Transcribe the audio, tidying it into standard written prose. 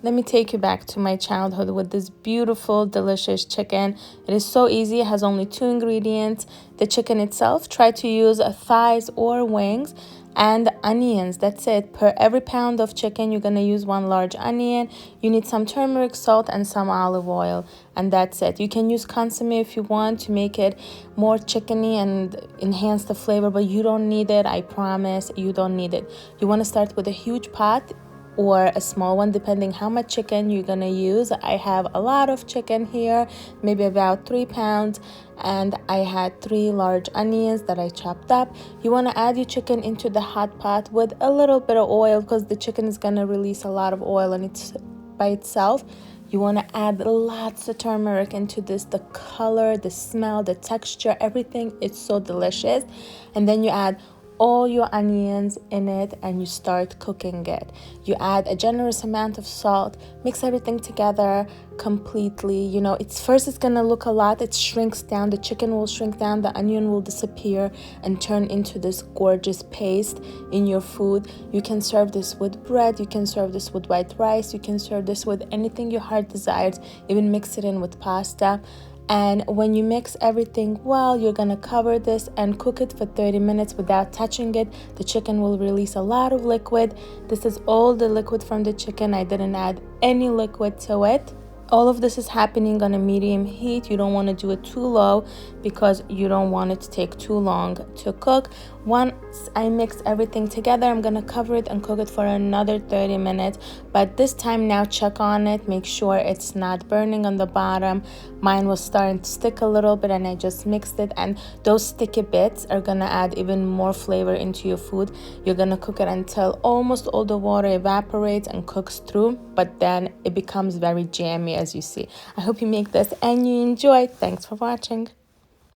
Let me take you back to my childhood with this beautiful, delicious chicken. It is so easy. It has only 2 ingredients. The chicken itself, try to use thighs or wings and onions. That's it. Per every pound of chicken, you're going to use 1 large onion. You need some turmeric, salt, and some olive oil. And that's it. You can use consomme if you want to make it more chickeny and enhance the flavor, but you don't need it. I promise you don't need it. You want to start with a huge pot or a small one, depending how much chicken you're gonna use. I have a lot of chicken here, maybe about 3 pounds, and I had 3 large onions that I chopped up. You want to add your chicken into the hot pot with a little bit of oil, because the chicken is gonna release a lot of oil and it's by itself. You want to add lots of turmeric into this. The color, the smell, the texture, everything, it's so delicious. And then you add all your onions in it and you start cooking it. You add a generous amount of salt, mix everything together completely. You know, it's gonna look a lot. It shrinks down, the chicken will shrink down, the onion will disappear and turn into this gorgeous paste in your food. You can serve this with bread, you can serve this with white rice, you can serve this with anything your heart desires, even mix it in with pasta. And when you mix everything well, you're gonna cover this and cook it for 30 minutes without touching it. The chicken will release a lot of liquid. This is all the liquid from the chicken. I didn't add any liquid to it. All of this is happening on a medium heat. You don't want to do it too low because you don't want it to take too long to cook. Once I mix everything together, I'm going to cover it and cook it for another 30 minutes. But this time now, check on it. Make sure it's not burning on the bottom. Mine was starting to stick a little bit and I just mixed it. And those sticky bits are going to add even more flavor into your food. You're going to cook it until almost all the water evaporates and cooks through. But then it becomes very jammy, as you see. I hope you make this and you enjoy. Thanks for watching.